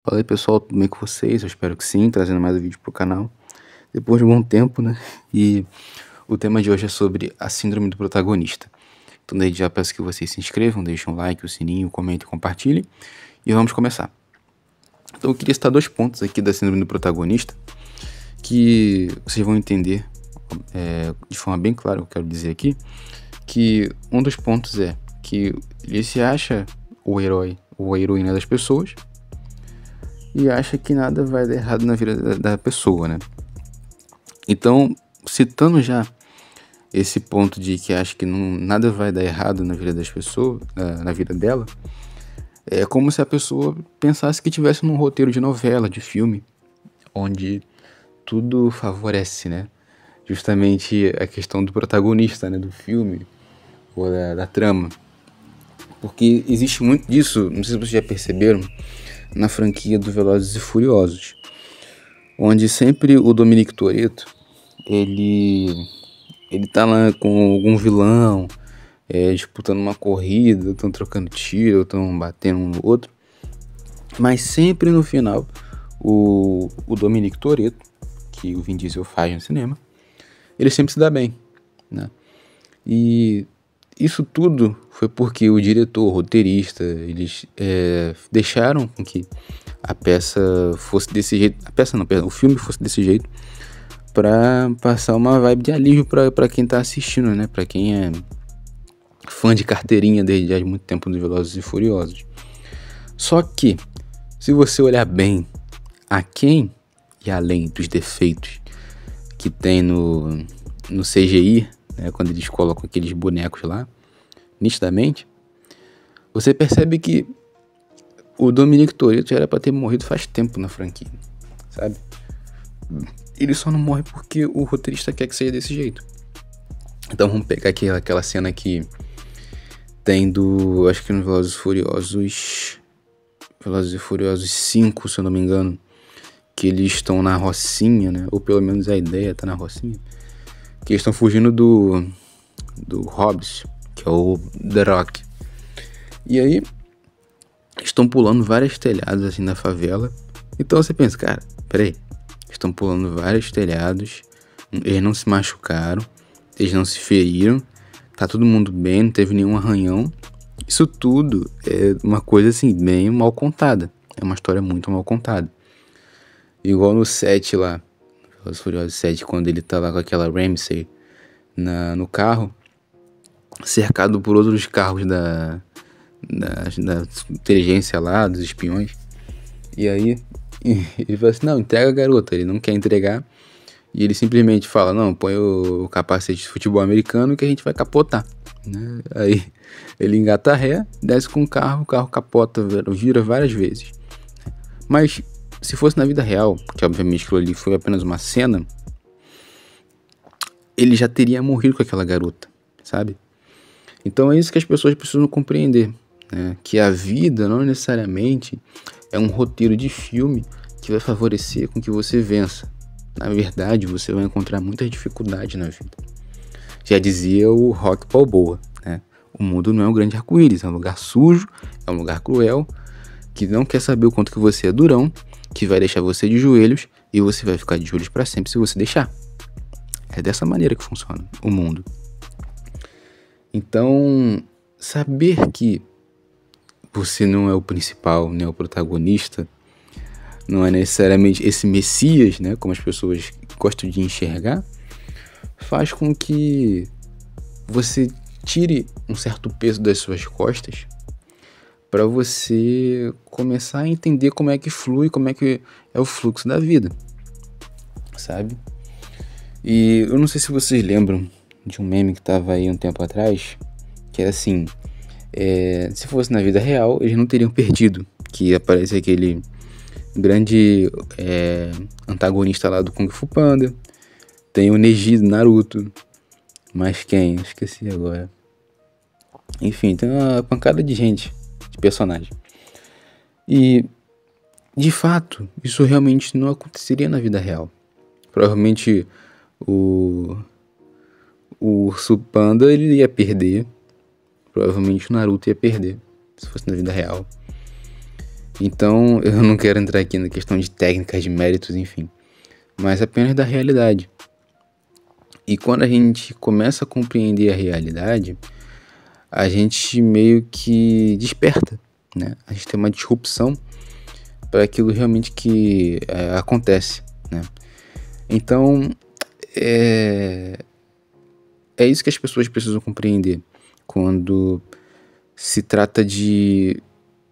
Fala aí pessoal, tudo bem com vocês? Eu espero que sim, trazendo mais um vídeo pro canal depois de um bom tempo, né? E o tema de hoje é sobre a síndrome do protagonista. Então desde já peço que vocês se inscrevam, deixem um like, o sininho, comentem e compartilhem. E vamos começar. Então eu queria citar dois pontos aqui da síndrome do protagonista que vocês vão entender de forma bem clara o que eu quero dizer aqui. Que um dos pontos é que ele se acha o herói ou a heroína das pessoas e acha que nada vai dar errado na vida da pessoa, né? Então, citando já esse ponto de que acha que nada vai dar errado na vida das pessoas, na vida dela, é como se a pessoa pensasse que estivesse num roteiro de novela, de filme, onde tudo favorece, né? Justamente a questão do protagonista, né? Do filme ou da trama. Porque existe muito disso, não sei se vocês já perceberam, na franquia do Velozes e Furiosos, onde sempre o Dominic Toretto, ele tá lá com algum vilão, disputando uma corrida, estão trocando tiro, estão batendo um no outro, mas sempre no final o Dominic Toretto, que o Vin Diesel faz no cinema, ele sempre se dá bem, né? E isso tudo foi porque o diretor, o roteirista, eles deixaram com que a peça fosse desse jeito. A peça não, perdão, o filme fosse desse jeito pra passar uma vibe de alívio pra quem tá assistindo, né? Pra quem é fã de carteirinha desde há muito tempo dos Velozes e Furiosos. Só que, se você olhar bem aquém e além dos defeitos que tem no CGI, né, quando eles colocam aqueles bonecos lá, nitidamente, você percebe que o Dominic Toretto já era pra ter morrido faz tempo na franquia, sabe? Ele só não morre porque o roteirista quer que seja desse jeito. Então vamos pegar aquela cena que tem do, acho que no Velozes e Furiosos 5, se eu não me engano, que eles estão na Rocinha, né? Ou pelo menos a ideia tá na Rocinha, que eles estão fugindo do Hobbs, que é o The Rock. E aí estão pulando vários telhados assim na favela. Então você pensa, cara, peraí, estão pulando vários telhados, eles não se machucaram, eles não se feriram, tá todo mundo bem, não teve nenhum arranhão. Isso tudo é uma coisa assim, bem mal contada. É uma história muito mal contada. Igual no 7 lá, Os Furiosos 7, quando ele tá lá com aquela Ramsey no carro, cercado por outros carros da inteligência lá, dos espiões. E aí ele fala assim, não, entrega a garota. Ele não quer entregar. E ele simplesmente fala, não, põe o capacete de futebol americano que a gente vai capotar, né? Aí ele engata a ré, desce com o carro capota, vira várias vezes. Mas se fosse na vida real, que obviamente aquilo ali foi apenas uma cena, ele já teria morrido com aquela garota, sabe? Então é isso que as pessoas precisam compreender, né? Que a vida não necessariamente é um roteiro de filme que vai favorecer com que você vença. Na verdade, você vai encontrar muitas dificuldades na vida. Já dizia o Rock Balboa, né? O mundo não é um grande arco-íris, é um lugar sujo, é um lugar cruel, que não quer saber o quanto que você é durão, que vai deixar você de joelhos e você vai ficar de joelhos para sempre se você deixar. É dessa maneira que funciona o mundo. Então, saber que você não é o principal, nem o protagonista, não é necessariamente esse Messias, né, como as pessoas gostam de enxergar, faz com que você tire um certo peso das suas costas para você começar a entender como é que flui, como é que é o fluxo da vida, sabe? E eu não sei se vocês lembram de um meme que tava aí um tempo atrás, que era assim, se fosse na vida real, eles não teriam perdido, que aparece aquele grande antagonista lá do Kung Fu Panda, tem o Neji do Naruto, mas quem? Esqueci agora. Enfim, tem uma pancada de gente, de personagem. E, de fato, isso realmente não aconteceria na vida real. Provavelmente o Urso Panda ele ia perder. Provavelmente o Naruto ia perder, se fosse na vida real. Então, eu não quero entrar aqui na questão de técnicas, de méritos, enfim, mas apenas da realidade. E quando a gente começa a compreender a realidade, a gente meio que desperta, né? A gente tem uma disrupção para aquilo realmente que acontece, né? Então, é isso que as pessoas precisam compreender quando se trata de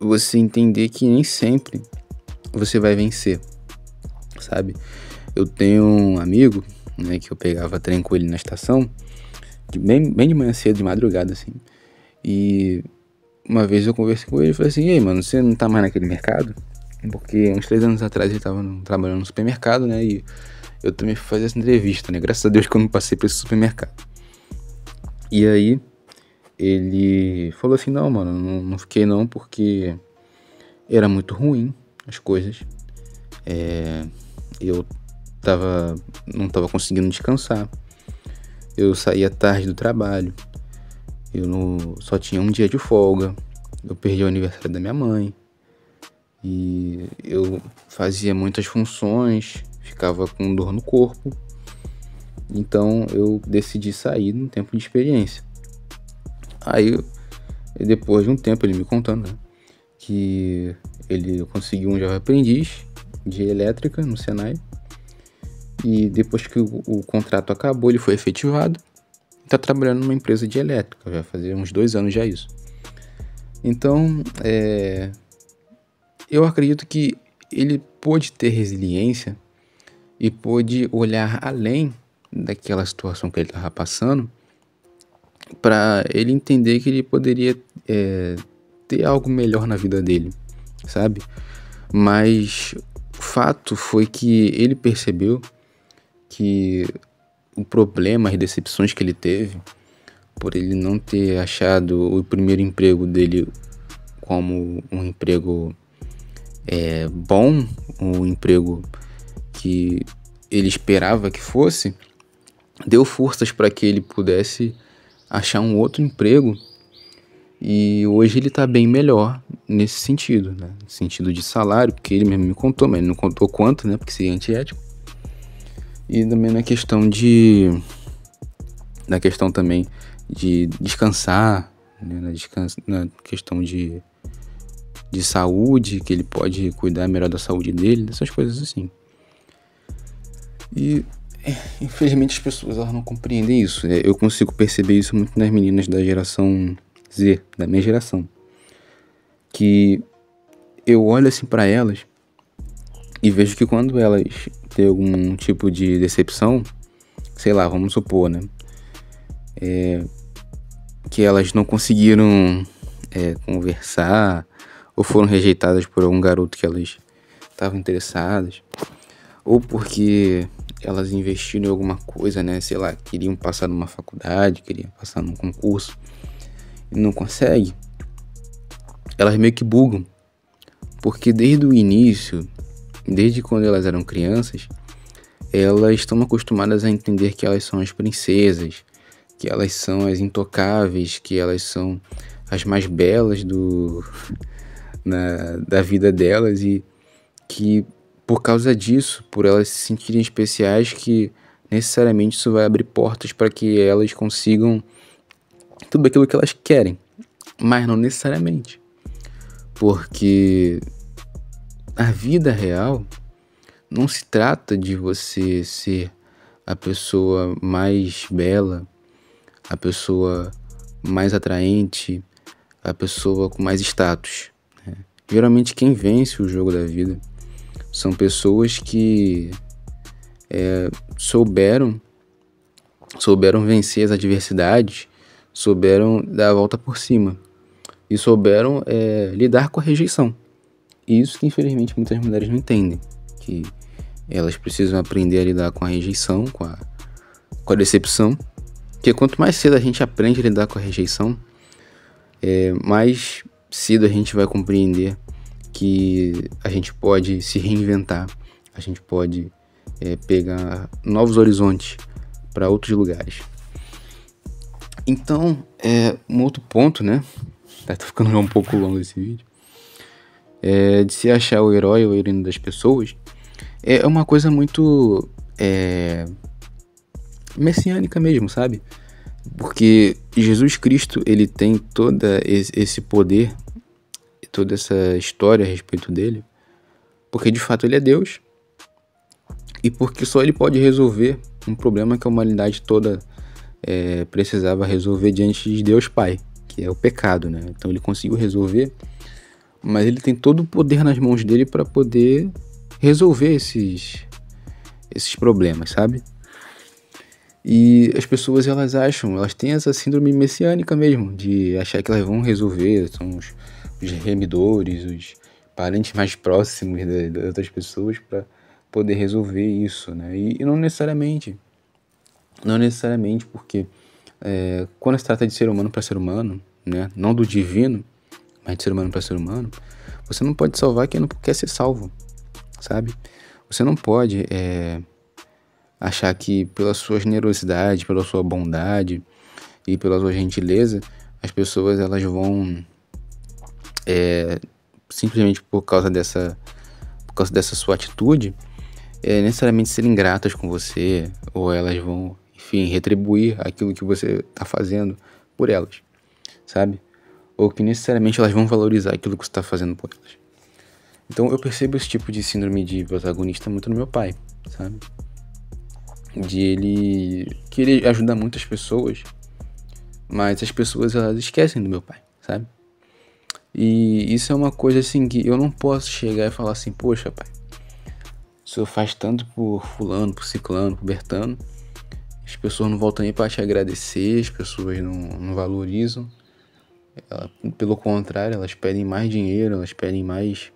você entender que nem sempre você vai vencer, sabe? Eu tenho um amigo, né, que eu pegava trem com ele na estação, bem de manhã cedo, de madrugada, assim. E uma vez eu conversei com ele e falei assim: "E aí, mano, você não tá mais naquele mercado?" Porque uns 3 anos atrás ele tava trabalhando no supermercado, né? E eu também fui fazer essa entrevista, né? Graças a Deus que eu não passei por esse supermercado. E aí ele falou assim: "Não, mano, não fiquei não, porque era muito ruim as coisas. Eu não tava conseguindo descansar. Eu saía tarde do trabalho. Só tinha um dia de folga. Eu perdi o aniversário da minha mãe. E eu fazia muitas funções, ficava com dor no corpo. Então eu decidi sair no tempo de experiência." Aí, depois de um tempo, ele me contando, né, que ele conseguiu um jovem aprendiz de elétrica no Senai. E depois que o contrato acabou, ele foi efetivado. Está trabalhando numa empresa de elétrica, vai fazer uns 2 anos já isso. Então, eu acredito que ele pôde ter resiliência e pôde olhar além daquela situação que ele estava passando, para ele entender que ele poderia ter algo melhor na vida dele, sabe? Mas o fato foi que ele percebeu que o problema, as decepções que ele teve, por ele não ter achado o primeiro emprego dele como um emprego bom, um emprego que ele esperava que fosse, deu forças para que ele pudesse achar um outro emprego. E hoje ele tá bem melhor nesse sentido, né? No sentido de salário, porque ele mesmo me contou, mas ele não contou quanto, né? Porque seria antiético. E também na questão também de descansar, né? Na questão de saúde, que ele pode cuidar melhor da saúde dele, dessas coisas assim. E infelizmente as pessoas elas não compreendem isso. Eu consigo perceber isso muito nas meninas da geração Z, da minha geração, que eu olho assim pra elas e vejo que quando elas têm algum tipo de decepção, sei lá, vamos supor, né, que elas não conseguiram conversar ou foram rejeitadas por algum garoto que elas estavam interessadas, ou porque elas investiram em alguma coisa, né, sei lá, queriam passar numa faculdade, queriam passar num concurso e não conseguem, elas meio que bugam, porque desde o início, desde quando elas eram crianças, elas estão acostumadas a entender que elas são as princesas, que elas são as intocáveis, que elas são as mais belas da vida delas, e que por causa disso, por elas se sentirem especiais, que necessariamente isso vai abrir portas para que elas consigam tudo aquilo que elas querem, mas não necessariamente, porque a vida real não se trata de você ser a pessoa mais bela, a pessoa mais atraente, a pessoa com mais status, né? Geralmente quem vence o jogo da vida são pessoas que souberam vencer as adversidades, souberam dar a volta por cima e souberam lidar com a rejeição. E isso que infelizmente muitas mulheres não entendem, que elas precisam aprender a lidar com a rejeição, com a decepção, porque quanto mais cedo a gente aprende a lidar com a rejeição, mais cedo a gente vai compreender que a gente pode se reinventar, a gente pode pegar novos horizontes para outros lugares. Então, um outro ponto, né? Tá ficando já um pouco longo esse vídeo. de se achar o herói ou a heroína das pessoas, é uma coisa muito messiânica mesmo, sabe? Porque Jesus Cristo, ele tem todo esse poder, toda essa história a respeito dele, porque de fato ele é Deus e porque só ele pode resolver um problema que a humanidade toda precisava resolver diante de Deus Pai, que é o pecado, né? Então ele conseguiu resolver, mas ele tem todo o poder nas mãos dele para poder resolver esses problemas, sabe? E as pessoas, elas têm essa síndrome messiânica mesmo, de achar que elas vão resolver, são os remidores, os parentes mais próximos das outras pessoas para poder resolver isso, né? E não necessariamente porque quando se trata de ser humano para ser humano, né? Não do divino, mas de ser humano para ser humano, você não pode salvar quem não quer ser salvo, sabe? Você não pode achar que pela sua generosidade, pela sua bondade e pela sua gentileza, as pessoas elas vão simplesmente por causa dessa sua atitude, necessariamente ser ingratas com você, ou elas vão, enfim, retribuir aquilo que você está fazendo por elas, sabe? Ou que necessariamente elas vão valorizar aquilo que você está fazendo por elas. Então eu percebo esse tipo de síndrome de protagonista muito no meu pai, sabe? De ele querer ajudar muitas pessoas, mas as pessoas elas esquecem do meu pai, sabe? E isso é uma coisa assim que eu não posso chegar e falar assim, poxa pai, o senhor faz tanto por fulano, por ciclano, por Bertano, as pessoas não voltam nem para te agradecer, as pessoas não valorizam. Pelo contrário, elas pedem mais dinheiro, elas pedem mais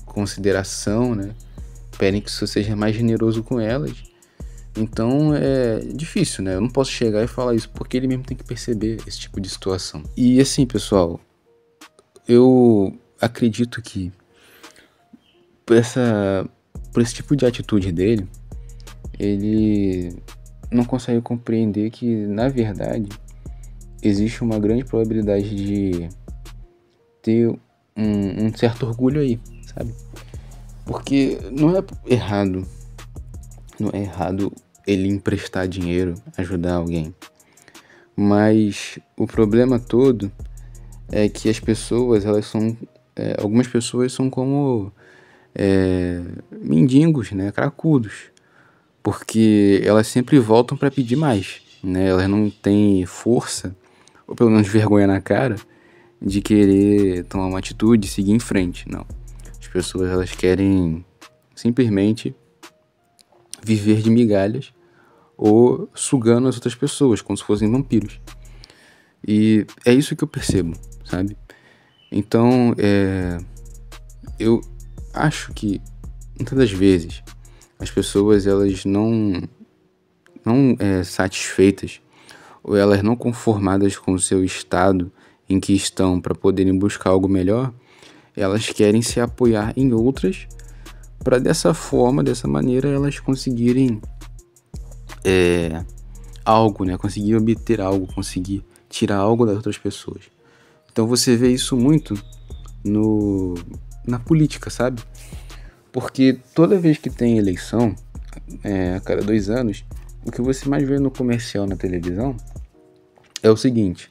consideração, né? Pedem que você seja mais generoso com elas. Então é difícil, né? Eu não posso chegar e falar isso porque ele mesmo tem que perceber esse tipo de situação. E assim, pessoal, eu acredito que por esse tipo de atitude dele, ele não consegue compreender que, na verdade, existe uma grande probabilidade de ter um certo orgulho aí, sabe? Porque não é errado ele emprestar dinheiro, ajudar alguém. Mas o problema todo é que as pessoas, elas são... algumas pessoas são como mendigos, né? Cracudos. Porque elas sempre voltam para pedir mais, né? Elas não têm força, ou pelo menos vergonha na cara, de querer tomar uma atitude e seguir em frente, não. As pessoas, elas querem simplesmente viver de migalhas ou sugando as outras pessoas, como se fossem vampiros. E é isso que eu percebo, sabe? Então, eu acho que muitas das vezes as pessoas elas não satisfeitas ou elas não conformadas com o seu estado em que estão para poderem buscar algo melhor, elas querem se apoiar em outras para dessa maneira elas conseguirem algo, né? Conseguir obter algo, conseguir tirar algo das outras pessoas. Então você vê isso muito na política, sabe? Porque toda vez que tem eleição, a cada 2 anos, o que você mais vê no comercial na televisão é o seguinte: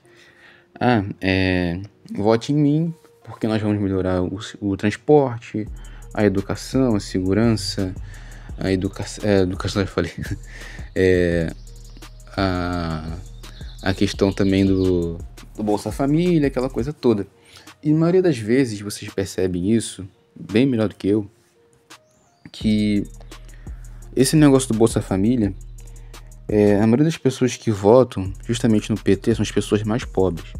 vote em mim porque nós vamos melhorar o transporte, a educação, a segurança, educação eu falei, a questão também do Bolsa Família, aquela coisa toda. E na maioria das vezes vocês percebem isso, bem melhor do que eu, que esse negócio do Bolsa Família, a maioria das pessoas que votam justamente no PT são as pessoas mais pobres.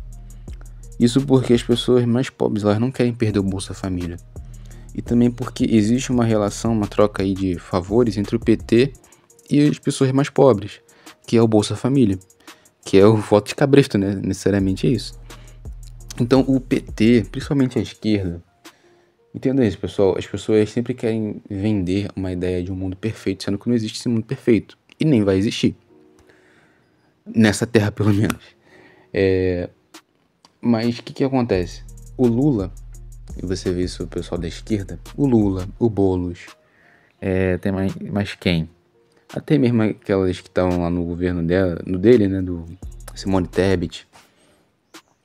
Isso porque as pessoas mais pobres elas não querem perder o Bolsa Família. E também porque existe uma relação, uma troca aí de favores entre o PT e as pessoas mais pobres, que é o Bolsa Família, que é o voto de cabresto, né? Necessariamente é isso. Então o PT, principalmente a esquerda, entenda isso, pessoal, as pessoas sempre querem vender uma ideia de um mundo perfeito, sendo que não existe esse mundo perfeito. E nem vai existir. Nessa terra, pelo menos. Mas o que acontece? O Lula, e você vê isso o pessoal da esquerda, o Lula, o Boulos, tem mais quem? Até mesmo aquelas que estavam lá no governo dela, no dele, né, do Simone Tebet,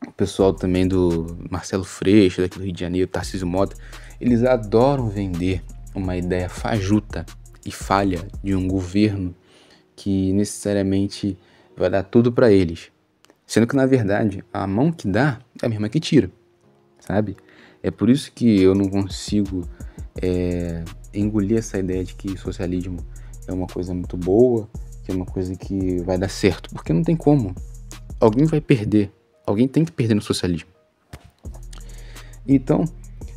o pessoal também do Marcelo Freixo, daqui do Rio de Janeiro, Tarcísio Mota, eles adoram vender uma ideia fajuta e falha de um governo que necessariamente vai dar tudo para eles. Sendo que, na verdade, a mão que dá é a mesma que tira, sabe? É por isso que eu não consigo engolir essa ideia de que socialismo é uma coisa muito boa, que é uma coisa que vai dar certo, porque não tem como. Alguém vai perder. Alguém tem que perder no socialismo. Então,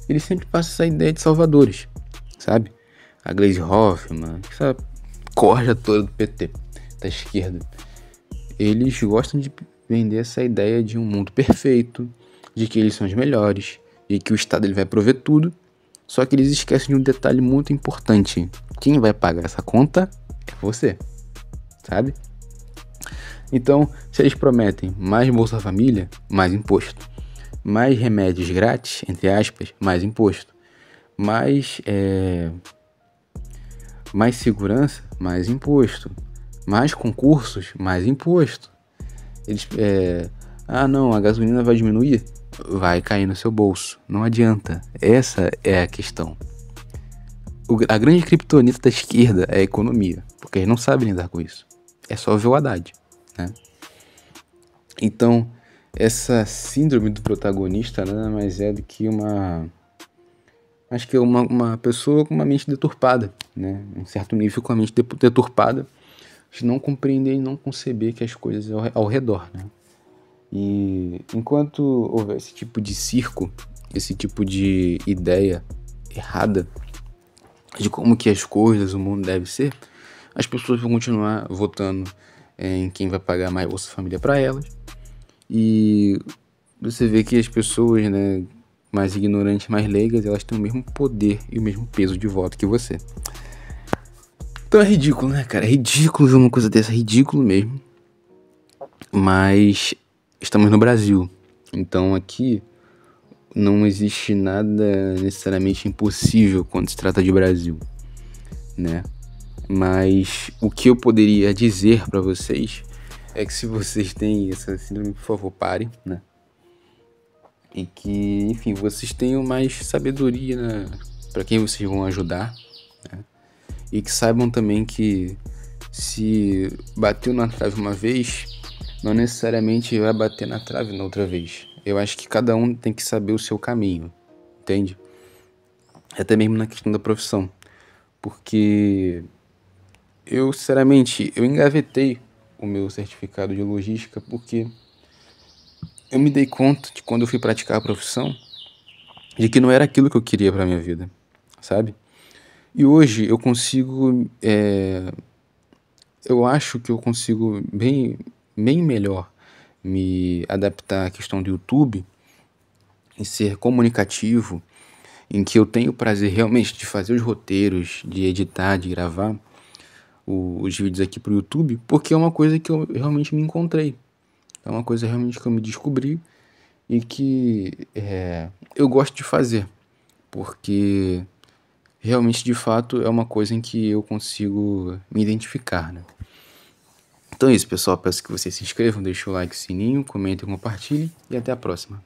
ele sempre passa essa ideia de salvadores, sabe? A Gleisi Hoffmann, essa corja toda do PT, da esquerda. Eles gostam de vender essa ideia de um mundo perfeito, de que eles são os melhores e que o Estado ele vai prover tudo. Só que eles esquecem de um detalhe muito importante. Quem vai pagar essa conta é você, sabe? Então, se eles prometem mais Bolsa Família, mais imposto. Mais remédios grátis, entre aspas, mais imposto. Mais segurança, mais imposto. Mais concursos, mais imposto. Eles, não, a gasolina vai diminuir? Vai cair no seu bolso. Não adianta. Essa é a questão. A grande criptonita da esquerda é a economia, porque eles não sabem lidar com isso. É só ver o Haddad, né? Então, essa síndrome do protagonista nada mais é do que uma pessoa com uma mente deturpada, né? Um certo nível com a mente deturpada, de não compreender e não conceber que as coisas ao redor, né? E enquanto houver esse tipo de circo, esse tipo de ideia errada de como que as coisas, o mundo deve ser, as pessoas vão continuar votando em quem vai pagar mais Bolsa Família para elas. E você vê que as pessoas, né, mais ignorantes, mais leigas, elas têm o mesmo poder e o mesmo peso de voto que você. Então é ridículo, né, cara? É ridículo ver uma coisa dessa, é ridículo mesmo. Mas estamos no Brasil, então aqui não existe nada necessariamente impossível quando se trata de Brasil, né? Mas o que eu poderia dizer para vocês é que se vocês têm essa síndrome, por favor, parem, né? E que, enfim, vocês tenham mais sabedoria, né, para quem vocês vão ajudar, né? E que saibam também que se bateu na trave uma vez, não necessariamente vai bater na trave na outra vez. Eu acho que cada um tem que saber o seu caminho, entende? Até mesmo na questão da profissão. Porque eu, sinceramente, eu engavetei o meu certificado de logística porque eu me dei conta de quando eu fui praticar a profissão de que não era aquilo que eu queria pra minha vida, sabe? E hoje eu consigo, eu acho que eu consigo bem melhor me adaptar à questão do YouTube, em ser comunicativo, em que eu tenho o prazer realmente de fazer os roteiros, de editar, de gravar os vídeos aqui pro YouTube, porque é uma coisa que eu realmente me encontrei. É uma coisa realmente que eu me descobri e que eu gosto de fazer, porque realmente, de fato, é uma coisa em que eu consigo me identificar, né? Então é isso, pessoal. Peço que vocês se inscrevam, deixem o like, o sininho, comentem, compartilhem e até a próxima.